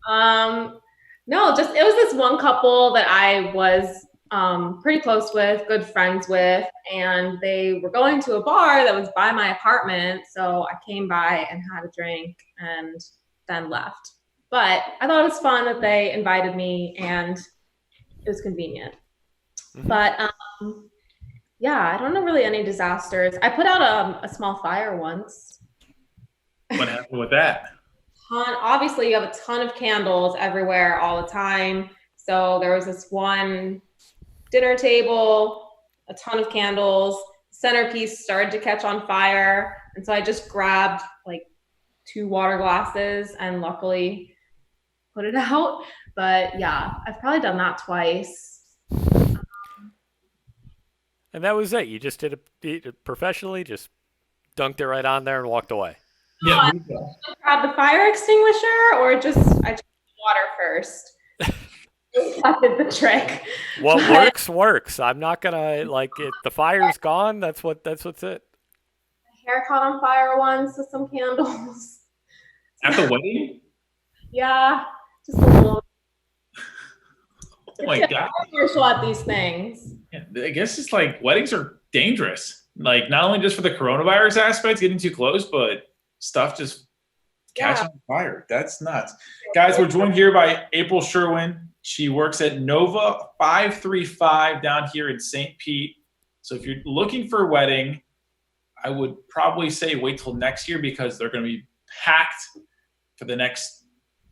No, just it was this one couple that I was pretty close with, good friends with, and they were going to a bar that was by my apartment. So I came by and had a drink and then left. But I thought it was fun that they invited me, and it was convenient. Mm-hmm. But yeah, I don't know really any disasters. I put out a small fire once. What happened with that? Obviously, you have a ton of candles everywhere all the time. So there was this one dinner table, a ton of candles, centerpiece started to catch on fire. And so I just grabbed like 2 water glasses and luckily put it out. But yeah, I've probably done that twice. And that was it. You just did it professionally, just dunked it right on there and walked away. Yeah. I grabbed the fire extinguisher, or I took the water first. That did the trick. What works. I'm not gonna the fire's gone. That's what's it. My hair caught on fire once with some candles. At the wedding? Yeah, just a little. Oh my God! Commercial at these things. Yeah, I guess it's like weddings are dangerous. Like, not only just for the coronavirus aspect, getting too close, but stuff just catching on fire. That's nuts. Guys, we're joined here by April Sherwin. She works at Nova 535 down here in St. Pete. So if you're looking for a wedding, I would probably say wait till next year, because they're going to be packed for the next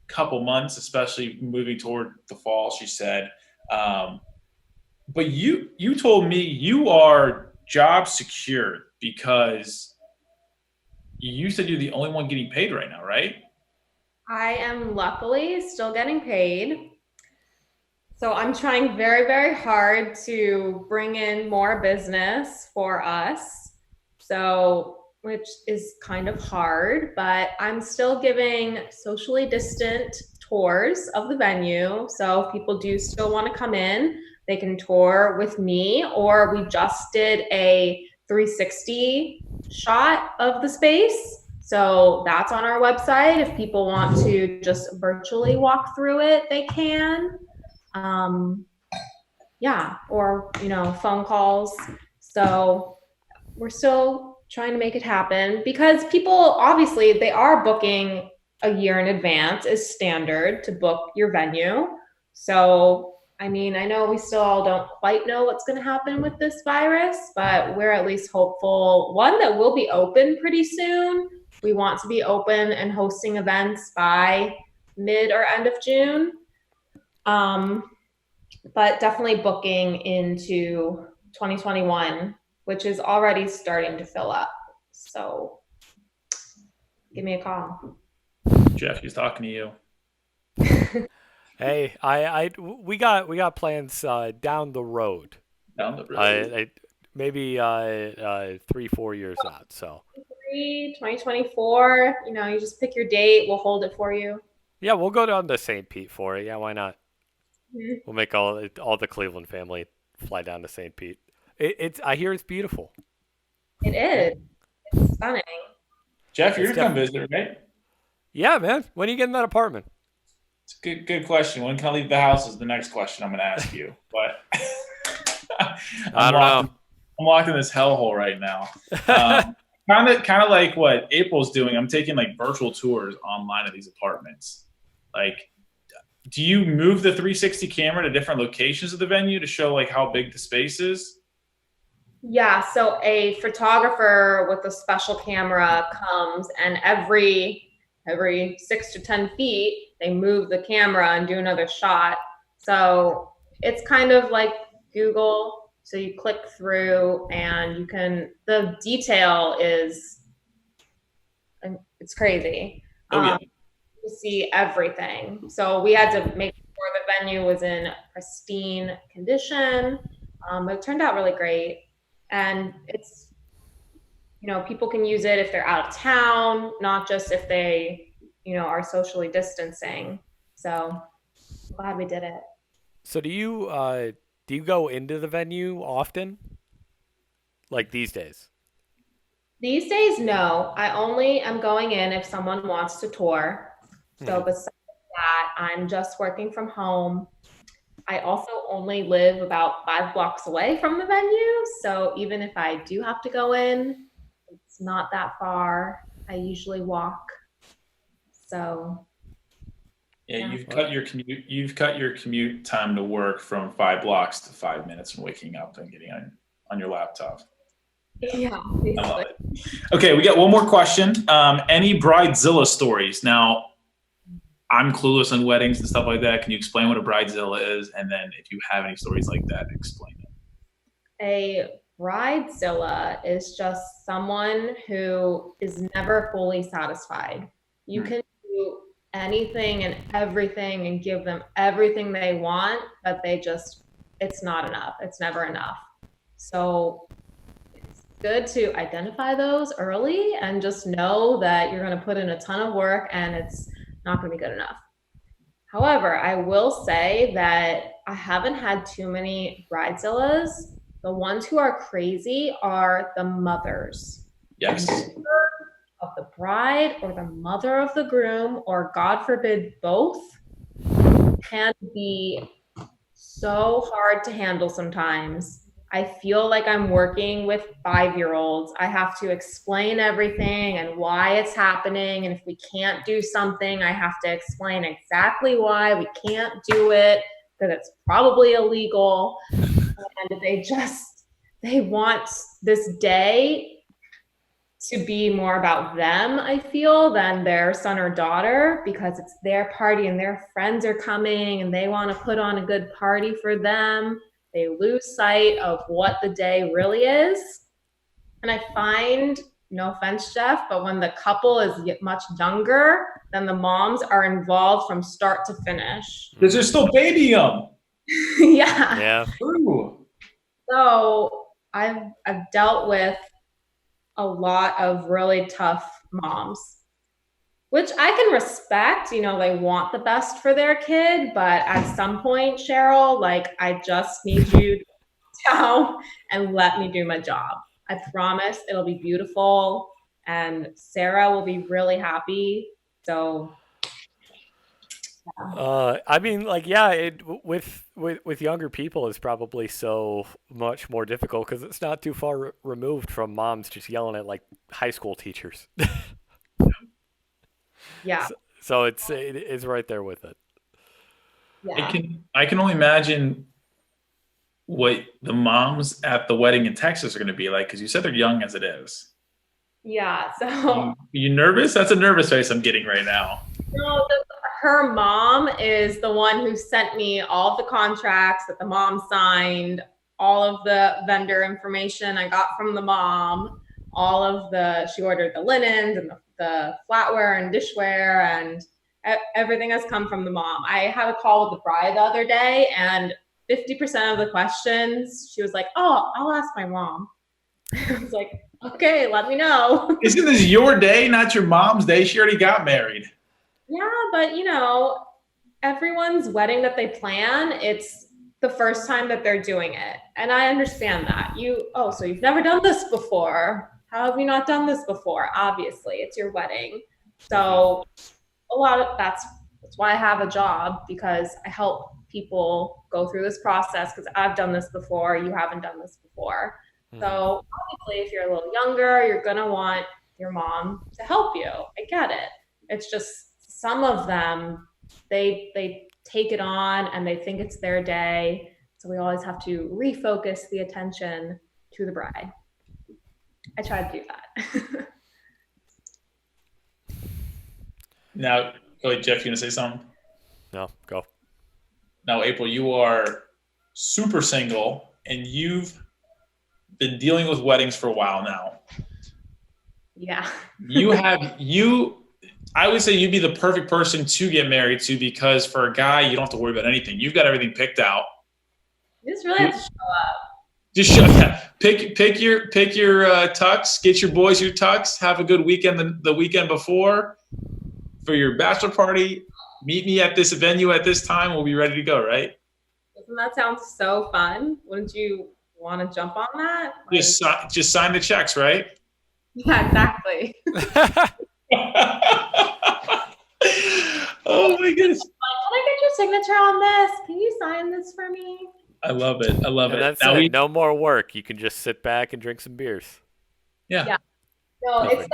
couple months, especially moving toward the fall, she said. But you told me you are job secure because you said you're the only one getting paid right now, right? I am luckily still getting paid. So I'm trying very, very hard to bring in more business for us. So, which is kind of hard, but I'm still giving socially distant tours of the venue. So if people do still want to come in, they can tour with me, or we just did a 360 shot of the space. So that's on our website. If people want to just virtually walk through it, they can. yeah, or, phone calls. So we're still trying to make it happen because people obviously they are booking a year in advance is standard to book your venue. So, I mean, I know we still all don't quite know what's going to happen with this virus, but we're at least hopeful one that will be open pretty soon. We want to be open and hosting events by mid or end of June. Um, but definitely booking into 2021, which is already starting to fill up. So give me a call. Jeff, he's talking to you. Hey, we got plans down the road. Down the road. Maybe 3-4 years out. So 2024, you just pick your date. We'll hold it for you. yeah, we'll go down to St. Pete for it. Yeah, why not? Mm-hmm. We'll make all the Cleveland family fly down to St. Pete. It's I hear it's beautiful. It is. It's stunning. Jeff, you're gonna come visit, right? Yeah, man. When are you getting that apartment? It's a good question. When can I leave the house is the next question I'm gonna ask you. But I don't know. I'm locked in this hellhole right now. Kind of like what April's doing. I'm taking like virtual tours online of these apartments. Like, do you move the 360 camera to different locations of the venue to show like how big the space is? Yeah, so a photographer with a special camera comes and every 6 to 10 feet, they move the camera and do another shot. So it's kind of like Google. So you click through and the detail is, it's crazy. Oh yeah. You see everything. So we had to make sure the venue was in pristine condition. It turned out really great. And it's, people can use it if they're out of town, not just if they, are socially distancing. So I'm glad we did it. So do you go into the venue often? Like these days? These days, no. I only am going in if someone wants to tour. So besides that, I'm just working from home. I also only live about 5 blocks away from the venue. So even if I do have to go in, it's not that far. I usually walk. So yeah. You've cut your commute time to work from 5 blocks to 5 minutes from waking up and getting on your laptop. Yeah, I love it. Okay, we got one more question. Any bridezilla stories? Now, I'm clueless on weddings and stuff like that. Can you explain what a bridezilla is? And then if you have any stories like that, explain it. A bridezilla is just someone who is never fully satisfied. You can do anything and everything and give them everything they want, but it's not enough. It's never enough. So it's good to identify those early and just know that you're going to put in a ton of work and it's not going to be good enough. However, I will say that I haven't had too many bridezillas. The ones who are crazy are the mothers. Yes. The mother of the bride or the mother of the groom, or God forbid, both, can be so hard to handle sometimes. I feel like I'm working with 5-year-olds. I have to explain everything and why it's happening. And if we can't do something, I have to explain exactly why we can't do it, because it's probably illegal. And they want this day to be more about them, I feel, than their son or daughter, because it's their party and their friends are coming and they want to put on a good party for them. They lose sight of what the day really is. And I find, no offense, Jeff, but when the couple is much younger, then the moms are involved from start to finish. Because they're still baby young. Yeah. True. So I've dealt with a lot of really tough moms, which I can respect. They want the best for their kid, but at some point, Cheryl, I just need you to sit down and let me do my job. I promise it'll be beautiful and Sarah will be really happy. So I mean, like, yeah, with younger people is probably so much more difficult because it's not too far removed from moms just yelling at like high school teachers. Yeah, So it's right there with it. yeah, I can only imagine what the moms at the wedding in Texas are going to be like because you said they're young as it is. yeah. So You nervous? That's a nervous face I'm getting right now. no, her mom is the one who sent me all of the contracts that the mom signed, all of the vendor information I got from the mom, all of she ordered the linens and the flatware and dishware, and everything has come from the mom. I had a call with the bride the other day, and 50% of the questions, she was like, "Oh, I'll ask my mom." I was like, "Okay, let me know." Isn't this your day, not your mom's day? She already got married. Yeah, but everyone's wedding that they plan, it's the first time that they're doing it. And I understand that. So you've never done this before. How have you not done this before? Obviously, it's your wedding. Hmm. So a lot of that's why I have a job, because I help people go through this process, because I've done this before, you haven't done this before. Hmm. So obviously if you're a little younger, you're gonna want your mom to help you. I get it. It's just some of them, they take it on and they think it's their day. So we always have to refocus the attention to the bride. I try to do that. Now, go ahead, Jeff, you going to say something? No, go. Now, April, you are super single and you've been dealing with weddings for a while now. Yeah. I would say you'd be the perfect person to get married to because for a guy, you don't have to worry about anything. You've got everything picked out. You just really have to show up. Just show, yeah. Pick your tux. Get your boys your tux. Have a good weekend the weekend before for your bachelor party. Meet me at this venue at this time. We'll be ready to go. Right? Doesn't that sound so fun? Wouldn't you want to jump on that? Like, Just sign the checks, right? yeah, exactly. Oh my goodness! Can I get your signature on this? Can you sign this for me? I love it. I love And it. that's Now it. No more work. You can just sit back and drink some beers. yeah. Yeah. No, Perfect.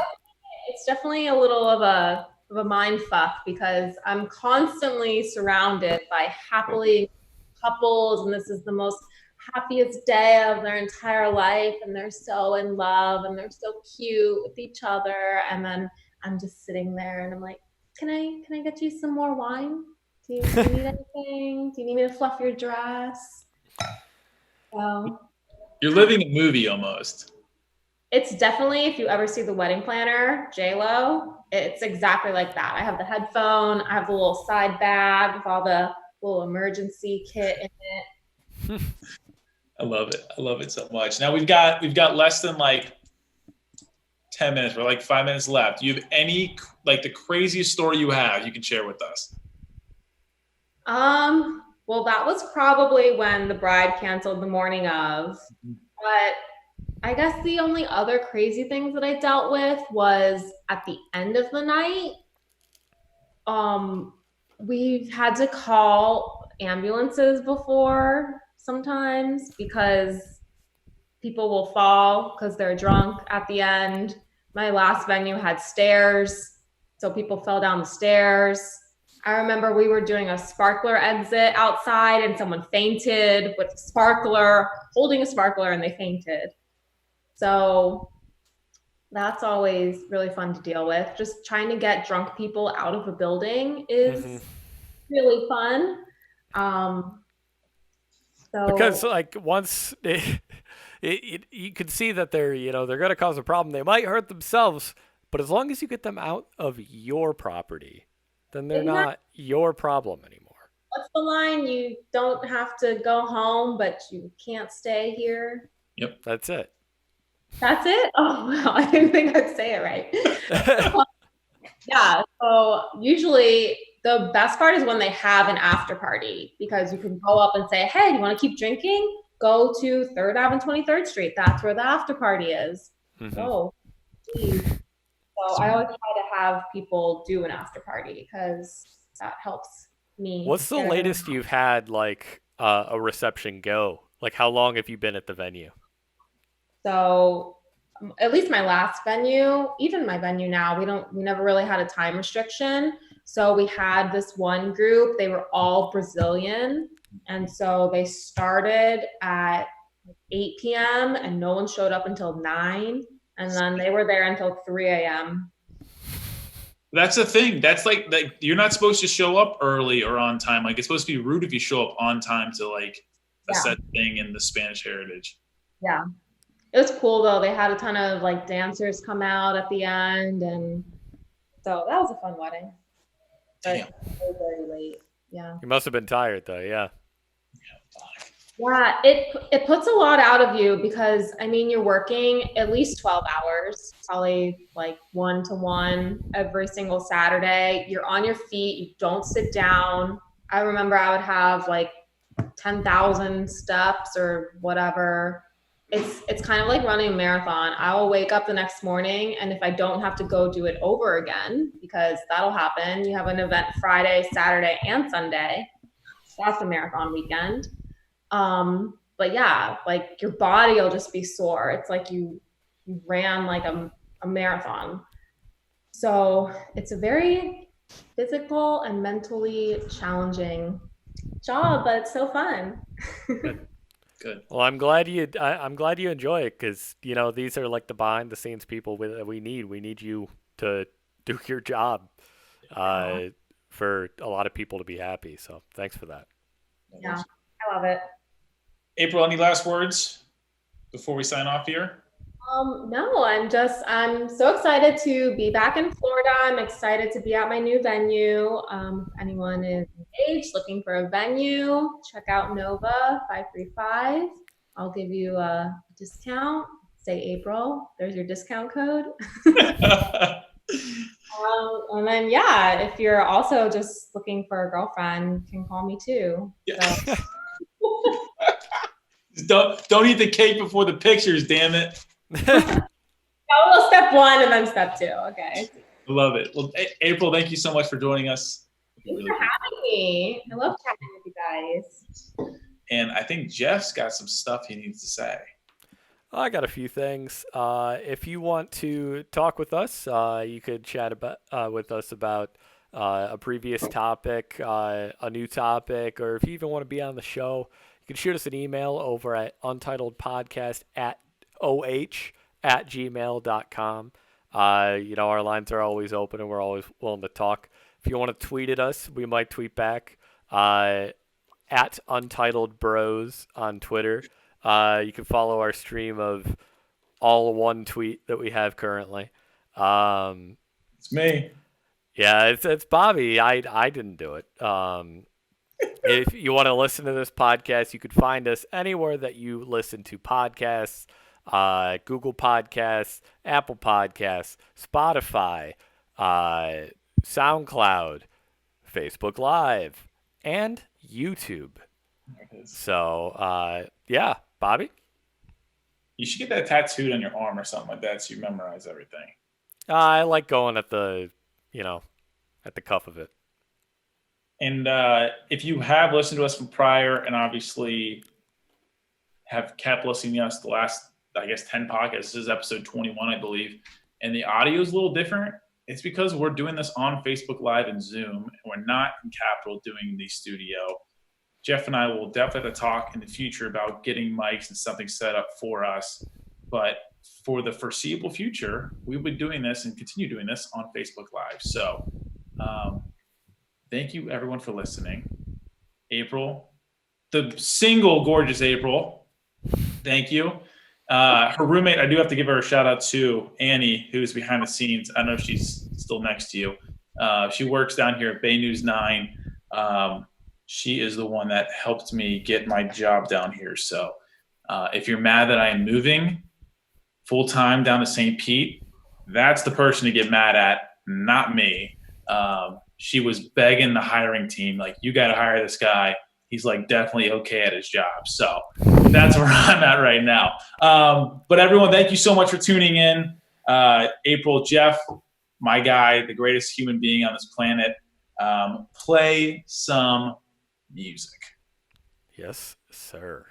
it's definitely a little of a mind fuck, because I'm constantly surrounded by happily couples, and this is the most happiest day of their entire life, and they're so in love and they're so cute with each other, and then I'm just sitting there and I'm like, can I get you some more wine? Do you need anything? Do you need me to fluff your dress? So You're living a movie almost. it's definitely, if you ever see the wedding planner, J-Lo, it's exactly like that. I have the headphone, I have the little side bag with all the little emergency kit in it. I love it. I love it so much. Now we've got less than like 10 minutes. We're like 5 minutes left. Do you have any like the craziest story you have you can share with us? Well, that was probably when the bride canceled the morning of. But I guess the only other crazy things that I dealt with was at the end of the night. Um, we've had to call ambulances before sometimes, because people will fall because they're drunk at the end. My last venue had stairs, so people fell down the stairs. I remember we were doing a sparkler exit outside and someone fainted with a sparkler, holding a sparkler, and they fainted. So that's always really fun to deal with. Just trying to get drunk people out of a building Hmm. is really fun. Um, Because so like once you can see that they're going to cause a problem. They might hurt themselves, but as long as you get them out of your property, then they're exactly, not your problem anymore. what's the line? You don't have to go home, but you can't stay here. Yep. That's it. That's it? Oh, wow. I didn't think I'd say it right. Yeah. So usually the best part is when they have an after party, because you can go up and say, hey, do you want to keep drinking? Go to 3rd Ave and 23rd Street. That's where the after party is. Hmm. Oh, geez. So I always try to have people do an after party, because that helps me. What's the latest you've had like a reception go? Like how long have you been at the venue? So at least my last venue, even my venue now, we never really had a time restriction. So we had this one group, they were all Brazilian. And so they started at 8 p.m. and no one showed up until 9. And then they were there until 3 a.m. That's the thing. That's like you're not supposed to show up early or on time. Like it's supposed to be rude if you show up on time to like a Yeah. set thing in the Spanish heritage. Yeah. It was cool though. They had a ton of like dancers come out at the end, and so that was a fun wedding. But Damn. very, very late. Yeah. You must have been tired though, yeah. Yeah, it puts a lot out of you because I mean you're working at least 12 hours, probably like 1-to-1 every single Saturday. You're on your feet, you don't sit down. I remember I would have like 10,000 steps or whatever. It's kind of like running a marathon. I will wake up the next morning, and if I don't have to go do it over again, because that'll happen. You have an event Friday, Saturday, and Sunday. That's a marathon weekend. But yeah, like your body will just be sore. It's like you ran like a marathon. So it's a very physical and mentally challenging job, but it's so fun. Good. Well, I'm glad you enjoy it because you know these are like the behind the scenes people that we need. We need you to do your job for a lot of people to be happy. So thanks for that. Yeah, I love it. April, any last words before we sign off here? No, I'm so excited to be back in Florida. I'm excited to be at my new venue. If anyone is engaged, looking for a venue, check out Nova 535. I'll give you a discount. Say April. There's your discount code. And then, yeah, if you're also just looking for a girlfriend, you can call me too. Yeah. So. Don't eat the cake before the pictures, damn it. Well, step 1 and then step 2. Okay. I love it. Well, April, thank you so much for joining us. Thanks for having me. I love chatting with you guys. And I think Jeff's got some stuff he needs to say. I got a few things. If you want to talk with us, you could chat with us about a previous topic, a new topic, or if you even want to be on the show, you can shoot us an email over at untitledpodcast@gmail.com. You know, our lines are always open and we're always willing to talk. If you want to tweet at us, we might tweet back at Untitled Bros on Twitter. You can follow our stream of all one tweet that we have currently. It's me. Yeah, it's Bobby. I didn't do it. If you want to listen to this podcast, you could find us anywhere that you listen to podcasts. Google Podcasts, Apple Podcasts, Spotify, SoundCloud, Facebook Live, and YouTube. So, yeah, Bobby? You should get that tattooed on your arm or something like that so you memorize everything. I like going at the cuff of it. And if you have listened to us from prior and obviously have kept listening to us the last, I guess, 10 podcasts, this is episode 21, I believe, and the audio is a little different, it's because we're doing this on Facebook Live and Zoom, and we're not in Capitol doing the studio. Jeff and I will definitely have to talk in the future about getting mics and something set up for us. But for the foreseeable future, we'll be doing this and continue doing this on Facebook Live. So thank you, everyone, for listening. April, the single gorgeous April, thank you. Her roommate, I do have to give her a shout out to Annie, who's behind the scenes. I don't know if she's still next to you. She works down here at Bay News 9. She is the one that helped me get my job down here. So if you're mad that I am moving full-time down to St. Pete, that's the person to get mad at, not me. She was begging the hiring team, like, you got to hire this guy. He's like definitely okay at his job. So that's where I'm at right now. But everyone, thank you so much for tuning in. April, Jeff, my guy, the greatest human being on this planet. Play some music. Yes, sir.